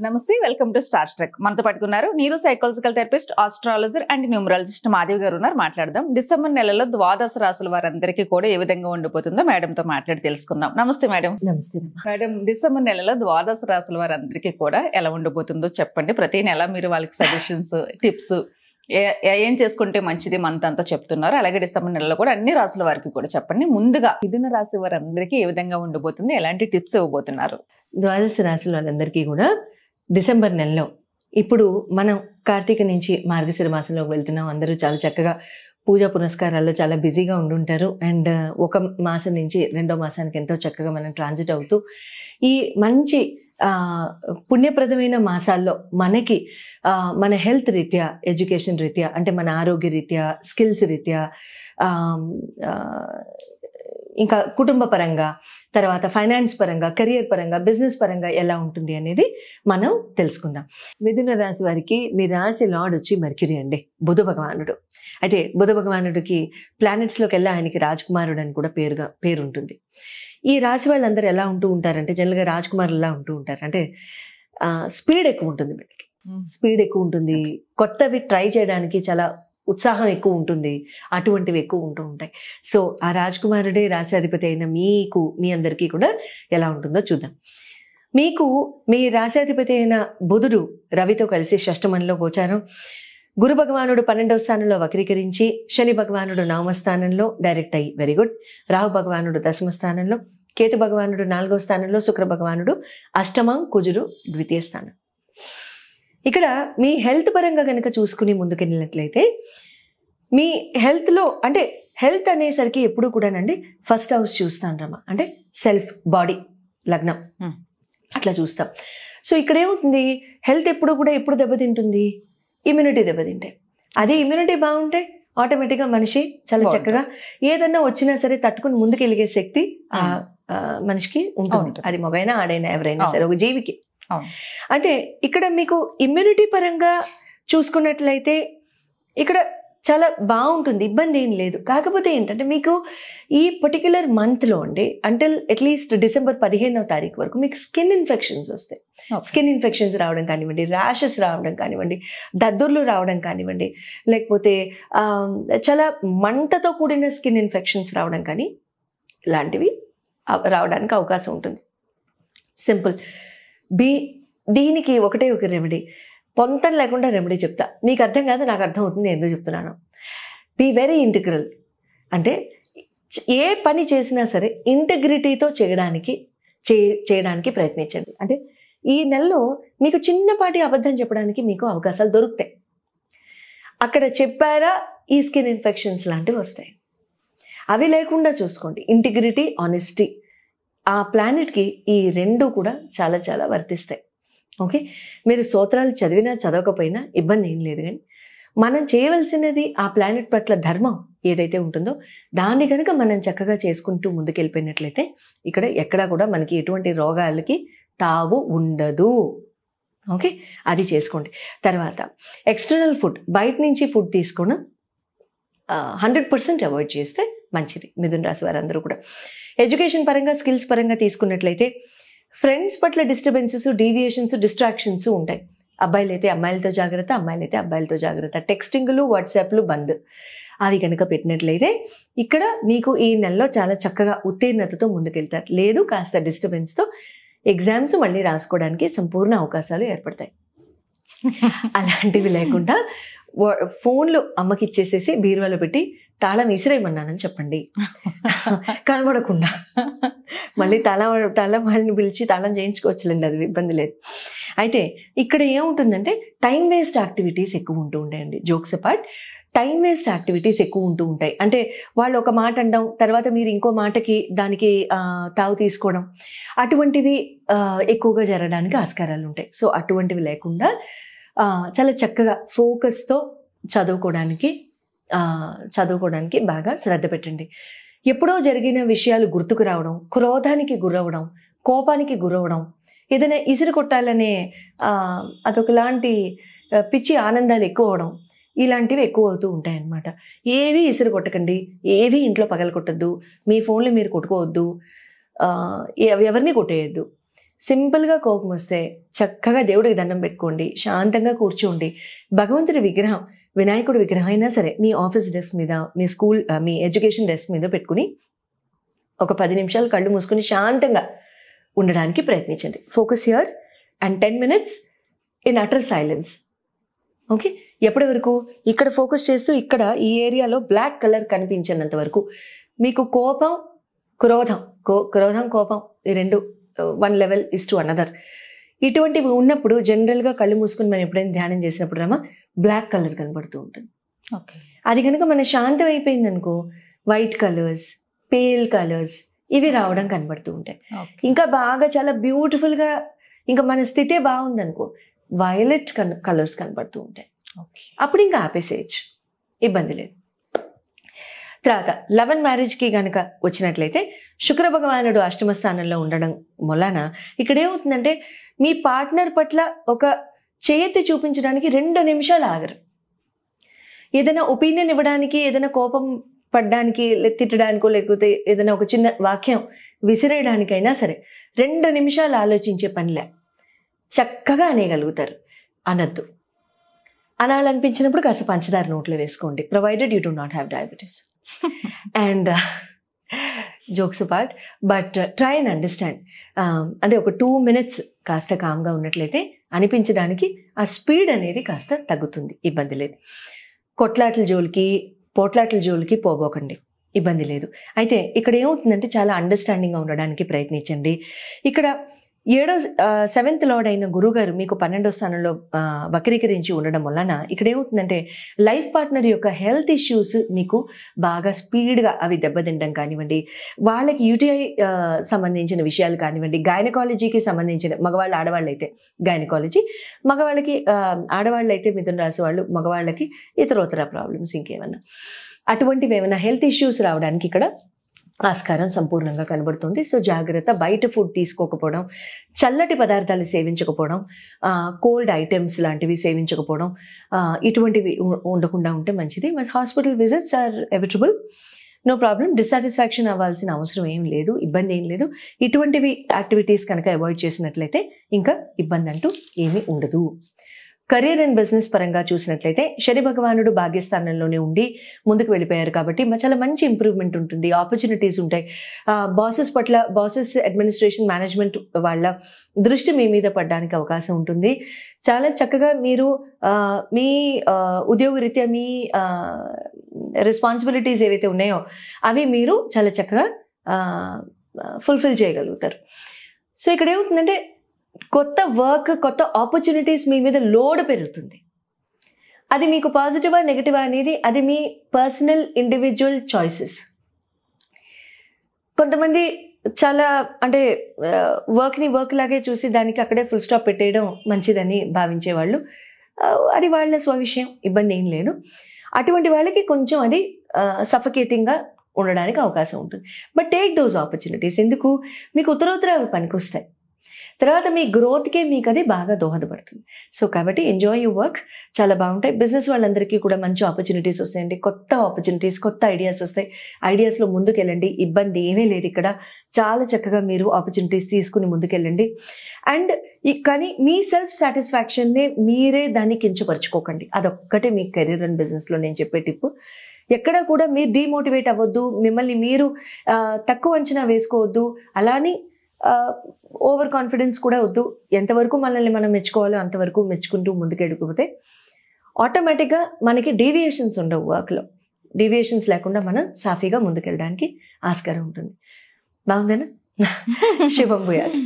నమస్తే, welcome to star trek. మనతో పట్టుకున్నారు neuro psychological therapist, astrologer and numerologist Madhavi గారు ఉన్నారు. మాట్లాడదాం. డిసెంబర్ నెలలో ద్వాదశ రాశుల వారందరికీ కూడా ఏ విధంగా ఉండిపోతుందో మేడంతో మాట్లాడి తెలుసుకుందాం. నమస్తే మేడం. నమస్తే మేడం, డిసెంబర్ నెలలో ద్వాదశ రాశుల వారందరికీ కూడా ఎలా ఉండిపోతుందో చెప్పండి. ప్రతి నెల మీరు వాళ్ళకి సజెషన్స్, టిప్స్ ఏం చేసుకుంటే మంచిది మంత్ అంతా చెప్తున్నారు. అలాగే డిసెంబర్ నెలలో కూడా అన్ని రాశుల వారికి కూడా చెప్పండి. ముందుగా మిథున రాశి వారందరికీ ఏ విధంగా ఉండబోతుంది, ఎలాంటి టిప్స్ ఇవ్వబోతున్నారు? ద్వాదశ రాశుల వాళ్ళందరికీ కూడా డిసెంబర్ నెలలో ఇప్పుడు మనం కార్తీక నుంచి మార్గశిర మాసంలోకి వెళ్తున్నాం. అందరూ చాలా చక్కగా పూజా పునస్కారాల్లో చాలా బిజీగా ఉండుంటారు. అండ్ ఒక మాసం నుంచి రెండో మాసానికి ఎంతో చక్కగా మనం ట్రాన్సిట్ అవుతూ ఈ మంచి పుణ్యప్రదమైన మాసాల్లో మనకి మన హెల్త్ రీత్యా, ఎడ్యుకేషన్ రీత్యా, అంటే మన ఆరోగ్య రీత్యా, స్కిల్స్ రీత్యా, ఇంకా కుటుంబ పరంగా, తర్వాత ఫైనాన్స్ పరంగా, కెరియర్ పరంగా, బిజినెస్ పరంగా ఎలా ఉంటుంది అనేది మనం తెలుసుకుందాం. మిథున రాశి వారికి మీ రాశి లార్డ్ వచ్చి మెర్క్యూరీ అండి, బుధ భగవానుడు. అయితే బుధ భగవానుడికి ప్లానెట్స్లోకి వెళ్ళి ఆయనకి రాజకుమారుడు అని కూడా పేరు ఉంటుంది. ఈ రాశి వాళ్ళందరూ ఎలా ఉంటూ ఉంటారంటే, జనరల్గా రాజకుమారులా ఉంటూ ఉంటారు. అంటే స్పీడ్ ఎక్కువ ఉంటుంది, వీళ్ళకి స్పీడ్ ఎక్కువ ఉంటుంది, కొత్తవి ట్రై చేయడానికి చాలా ఉత్సాహం ఎక్కువ ఉంటుంది, అటువంటివి ఎక్కువ ఉంటూ ఉంటాయి. సో ఆ రాజకుమారుడే రాశాధిపతి అయిన మీ అందరికీ కూడా ఎలా ఉంటుందో చూద్దాం. మీకు మీ రాశాధిపతి అయిన బుధుడు రవితో కలిసి షష్టమంలో గోచారం, గురు భగవానుడు 12వ స్థానంలో వక్రీకరించి, శని భగవానుడు 9వ స్థానంలో డైరెక్ట్ అయ్యి వెరీ గుడ్, రాహు భగవానుడు 10వ స్థానంలో, కేతు భగవానుడు 4వ స్థానంలో, శుక్ర భగవానుడు అష్టమం, కుజుడు 2వ స్థానం. ఇక్కడ మీ హెల్త్ పరంగా కనుక చూసుకుని ముందుకెళ్ళినట్లయితే, మీ హెల్త్లో అంటే హెల్త్ అనేసరికి ఎప్పుడు కూడానండి ఫస్ట్ హౌస్ చూస్తాను రమ్మా, అంటే సెల్ఫ్ బాడీ లగ్నం అట్లా చూస్తాం. సో ఇక్కడ ఏమవుతుంది, హెల్త్ ఎప్పుడు దెబ్బతింటుంది, ఇమ్యూనిటీ దెబ్బతింటే. అదే ఇమ్యూనిటీ బాగుంటే ఆటోమేటిక్గా మనిషి చాలా చక్కగా ఏదన్నా వచ్చినా సరే తట్టుకుని ముందుకెళ్ళే శక్తి మనిషికి ఉంటుంది. అది మగైనా ఆడైనా ఎవరైనా సరే, ఒక జీవికి. అయితే ఇక్కడ మీకు ఇమ్యూనిటీ పరంగా చూసుకున్నట్లయితే ఇక్కడ చాలా బాగుంటుంది, ఇబ్బంది ఏం లేదు. కాకపోతే ఏంటంటే మీకు ఈ పర్టిక్యులర్ మంత్లో అండి, అంటిల్ అట్లీస్ట్ డిసెంబర్ 15వ తారీఖు వరకు మీకు స్కిన్ ఇన్ఫెక్షన్స్ వస్తాయి. స్కిన్ ఇన్ఫెక్షన్స్ రావడం కానివ్వండి, ర్యాషెస్ రావడం కానివ్వండి, దద్దుర్లు రావడం కానివ్వండి, లేకపోతే చాలా మంటతో కూడిన స్కిన్ ఇన్ఫెక్షన్స్ రావడం కానీ ఇలాంటివి రావడానికి అవకాశం ఉంటుంది. సింపుల్. దీనికి ఒకటే ఒక రెమెడీ, పొంతం లేకుండా రెమెడీ చెప్తా. మీకు అర్థం కాదు, నాకు అర్థం అవుతుంది, ఎందుకు చెప్తున్నాను. Be very integral. అంటే ఏ పని చేసినా సరే ఇంటెగ్రిటీతో చేయడానికి ప్రయత్నించండి. అంటే ఈ నెలలో మీకు చిన్నపాటి అబద్ధం చెప్పడానికి మీకు అవకాశాలు దొరుకుతాయి. అక్కడ చెప్పారా ఈ స్కిన్ ఇన్ఫెక్షన్స్ లాంటివి వస్తాయి. అవి లేకుండా చూసుకోండి. ఇంటిగ్రిటీ, ఆనెస్టీ, ఆ ప్లానెట్కి ఈ రెండు కూడా చాలా చాలా వర్తిస్తాయి. ఓకే, మీరు స్తోత్రాలు చదివినా చదవకపోయినా ఇబ్బంది ఏం లేదు. కానీ మనం చేయవలసినది ఆ ప్లానెట్ పట్ల ధర్మం ఏదైతే ఉంటుందో దాన్ని కనుక మనం చక్కగా చేసుకుంటూ ముందుకెళ్ళిపోయినట్లయితే ఇక్కడ ఎక్కడా కూడా మనకి ఎటువంటి రోగాలకి తావు ఉండదు. ఓకే, అది చేసుకోండి. తర్వాత ఎక్స్టర్నల్ ఫుడ్, బయట నుంచి ఫుడ్ తీసుకోవడం 100% అవాయిడ్ చేస్తే మంచిది మిథున రాశి వారందరూ కూడా. ఎడ్యుకేషన్ పరంగా, స్కిల్స్ పరంగా తీసుకున్నట్లయితే ఫ్రెండ్స్ పట్ల డిస్టర్బెన్సెస్, డీవియేషన్స్, డిస్ట్రాక్షన్స్ ఉంటాయి. అబ్బాయిలు అయితే అమ్మాయిలతో జాగ్రత్త, అమ్మాయిలు అయితే అబ్బాయిలతో జాగ్రత్త. టెక్స్టింగ్లు, వాట్సాప్లు బంద్. అవి కనుక పెట్టినట్లయితే ఇక్కడ మీకు ఈ నెలలో చాలా చక్కగా ఉత్తీర్ణతతో ముందుకెళ్తారు. లేదు కాస్త డిస్టర్బెన్స్తో ఎగ్జామ్స్ మళ్ళీ రాసుకోవడానికి సంపూర్ణ అవకాశాలు ఏర్పడతాయి. అలాంటివి లేకుండా ఫోన్లు అమ్మకి ఇచ్చేసేసి బీరువాలో పెట్టి తాళం విసిరేయమన్నానని చెప్పండి, కనబడకుండా. మళ్ళీ తాళం వాళ్ళని పిలిచి తాళం చేయించుకోవచ్చులేండి, అది ఇబ్బంది లేదు. అయితే ఇక్కడ ఏముంటుందంటే టైం వేస్ట్ యాక్టివిటీస్ ఎక్కువ ఉంటూ ఉంటాయండి. Jokes apart, time waste activities ఎక్కువ ఉంటూ ఉంటాయి. అంటే వాళ్ళు ఒక మాట అనడం, తర్వాత మీరు ఇంకో మాటకి దానికి తావు తీసుకోవడం, అటువంటివి ఎక్కువగా జరగడానికి ఆస్కారాలు ఉంటాయి. సో అటువంటివి లేకుండా చాలా చక్కగా ఫోకస్తో చదువుకోవడానికి బాగా శ్రద్ధ పెట్టండి. ఎప్పుడో జరిగిన విషయాలు గుర్తుకు రావడం, క్రోధానికి గురవడం, కోపానికి గురవడం, ఏదైనా ఇసురు కొట్టాలనే అదొకలాంటి పిచ్చి ఆనందాలు ఎక్కువ అవడం, ఇలాంటివి ఎక్కువ అవుతూ ఉంటాయన్నమాట. ఏవి ఇసురు కొట్టకండి, ఏవి ఇంట్లో పగల కొట్టద్దు, మీ ఫోన్లు మీరు కొట్టుకోవద్దు, ఎవరిని కొట్టేయద్దు. సింపుల్గా కోపం వస్తే చక్కగా దేవుడికి దండం పెట్టుకోండి, శాంతంగా కూర్చోండి. భగవంతుడి విగ్రహం, వినాయకుడి విగ్రహం అయినా సరే మీ ఆఫీస్ డెస్క్ మీద, మీ స్కూల్ మీ ఎడ్యుకేషన్ డెస్క్ మీద పెట్టుకుని ఒక 10 నిమిషాలు కళ్ళు మూసుకుని శాంతంగా ఉండడానికి ప్రయత్నించండి. Focus here and 10 minutes in utter silence. Okay, ఎప్పటి వరకు? ఇక్కడ ఫోకస్ చేస్తూ ఇక్కడ ఈ ఏరియాలో బ్లాక్ కలర్ కనిపించినంత వరకు. మీకు కోపం, క్రోధం కోపం ఈ రెండు 1 level is to another. ఇటువంటివి ఉన్నప్పుడు జనరల్గా కళ్ళు మూసుకుని మనం ఎప్పుడైనా ధ్యానం చేసినప్పుడు రామా బ్లాక్ కలర్ కనబడుతూ ఉంటుంది. ఓకే, అది కనుక మన శాంతం అయిపోయింది అనుకో, వైట్ కలర్స్, పేల్ కలర్స్ ఇవి రావడం కనబడుతూ ఉంటాయి. ఇంకా బాగా చాలా బ్యూటిఫుల్గా, ఇంకా మన స్థితే బాగుందనుకో, వైలెట్ కలర్స్ కనబడుతూ ఉంటాయి. అప్పుడు ఇంకా ఆపేసేయచ్చు, ఇబ్బంది లేదు. తర్వాత 11 మ్యారేజ్కి కనుక వచ్చినట్లయితే శుక్ర భగవానుడు అష్టమ స్థానంలో ఉండడం వలన ఇక్కడ ఏమవుతుందంటే మీ పార్ట్నర్ పట్ల ఒక చేయెత్తి చూపించడానికి 2 నిమిషాలు ఆగరు. ఏదైనా ఒపీనియన్ ఇవ్వడానికి, ఏదైనా కోపం పడ్డానికి, తిట్టడానికో లేకపోతే ఏదైనా ఒక చిన్న వాక్యం విసిరేయడానికైనా సరే 2 నిమిషాలు ఆలోచించే పనిలే, చక్కగా అనేయగలుగుతారు. అనద్దు, అనాలనిపించినప్పుడు కాస్త పంచదార నోట్లో వేసుకోండి, provided you do not have diabetes. And jokes apart, but try and understand. అంటే ఒక 2 minutes కాస్త కామ్గా ఉన్నట్లయితే అనిపించడానికి ఆ స్పీడ్ అనేది కాస్త తగ్గుతుంది, ఇబ్బంది లేదు. కొట్లాట్ల జోలికి పోబోకండి, ఇబ్బంది లేదు. అయితే ఇక్కడ ఏమవుతుందంటే చాలా అండర్స్టాండింగ్గా ఉండడానికి ప్రయత్నించండి. ఇక్కడ 7th లార్డ్ అయిన గురుగారు మీకు 12వ స్థానంలో వక్రీకరించి ఉండడం వలన ఇక్కడ ఏమవుతుందంటే లైఫ్ పార్ట్నర్ యొక్క హెల్త్ ఇష్యూస్ మీకు బాగా స్పీడ్గా అవి దెబ్బతింటం కానివ్వండి, వాళ్ళకి యూటీఐ సంబంధించిన విషయాలు కానివ్వండి, గైనకాలజీకి సంబంధించిన మగవాళ్ళు ఆడవాళ్ళు అయితే గైనకాలజీ, మగవాళ్ళకి ఆడవాళ్ళు అయితే మిథున రాశి వాళ్ళు, మగవాళ్ళకి ఇతరోతర ప్రాబ్లమ్స్ ఇంకేమన్నా అటువంటివి ఏమైనా హెల్త్ ఇష్యూస్ రావడానికి ఇక్కడ ఆస్కారం సంపూర్ణంగా కనబడుతుంది. సో జాగ్రత్త, బయట ఫుడ్ తీసుకోకపోవడం, చల్లటి పదార్థాలు సేవించకపోవడం, కోల్డ్ ఐటమ్స్ లాంటివి సేవించకపోవడం, ఇటువంటివి ఉండకుండా ఉంటే మంచిది. Hospital visits are avoidable, no problem. Dissatisfaction అవ్వాల్సిన అవసరం ఏం లేదు, ఇబ్బంది ఏం లేదు. ఇటువంటివి యాక్టివిటీస్ కనుక అవాయిడ్ చేసినట్లయితే ఇంకా ఇబ్బంది అంటూ ఏమీ ఉండదు. కెరీర్ అండ్ బిజినెస్ పరంగా చూసినట్లయితే శని భగవానుడు భాగ్యస్థానంలోనే ఉండి ముందుకు వెళ్ళిపోయారు కాబట్టి చాలా మంచి ఇంప్రూవ్మెంట్ ఉంటుంది, ఆపర్చునిటీస్ ఉంటాయి. బాసెస్ అడ్మినిస్ట్రేషన్ మేనేజ్మెంట్ వాళ్ళ దృష్టి మీ మీద పడడానికి అవకాశం ఉంటుంది. చాలా చక్కగా మీరు మీ ఉద్యోగరీత్యా మీ రెస్పాన్సిబిలిటీస్ ఏవైతే ఉన్నాయో అవి మీరు చాలా చక్కగా ఫుల్ఫిల్ చేయగలుగుతారు. సో ఇక్కడ ఏమవుతుందంటే కొత్త వర్క్, కొత్త ఆపర్చునిటీస్ మీ మీద లోడ్ పెరుగుతుంది. అది మీకు పాజిటివా నెగటివా అనేది అది మీ పర్సనల్ ఇండివిజువల్ చాయిసెస్. కొంతమంది చాలా అంటే వర్క్ని వర్క్ లాగే చూసి దానికి అక్కడే ఫుల్ స్టాప్ పెట్టేయడం మంచిదని భావించేవాళ్ళు, అది వాళ్ళ స్వవిషయం, ఇబ్బంది ఏం లేదు. అటువంటి వాళ్ళకి కొంచెం అది సఫకేటింగ్గా ఉండడానికి అవకాశం ఉంటుంది. But take those opportunities. ఎందుకు? మీకు ఉత్తరోత్తర అవి పనికొస్తాయి, తర్వాత మీ గ్రోత్కే మీకు అది బాగా దోహదపడుతుంది. సో కాబట్టి ఎంజాయ్ యువర్ వర్క్, చాలా బాగుంటాయి. బిజినెస్ వాళ్ళందరికీ కూడా మంచి ఆపర్చునిటీస్ వస్తాయండి, కొత్త ఆపర్చునిటీస్, కొత్త ఐడియాస్ వస్తాయి. ఐడియాస్లో ముందుకెళ్ళండి, ఇబ్బంది ఏమీ లేదు. ఇక్కడ చాలా చక్కగా మీరు ఆపర్చునిటీస్ తీసుకుని ముందుకెళ్ళండి. అండ్ కానీ మీ సెల్ఫ్ సాటిస్ఫాక్షన్నే మీరే దాన్ని కించపరుచుకోకండి. అదొక్కటే మీ కెరీర్ అండ్ బిజినెస్లో నేను చెప్పే టిప్పు. ఎక్కడా కూడా మీరు డీమోటివేట్ అవ్వద్దు, మిమ్మల్ని మీరు తక్కువ అంచనా వేసుకోవద్దు, అలానే ఓవర్ కాన్ఫిడెన్స్ కూడా వద్దు. ఎంతవరకు మనల్ని మనం మెచ్చుకోవాలో అంతవరకు మెచ్చుకుంటూ ముందుకెళ్ళిపోతే ఆటోమేటిక్గా మనకి డీవియేషన్స్ ఉండవు. వర్క్లో డీవియేషన్స్ లేకుండా మనం సాఫీగా ముందుకెళ్ళడానికి ఆస్కారం ఉంటుంది. బాగుందేనా? శుభం భూయాత్.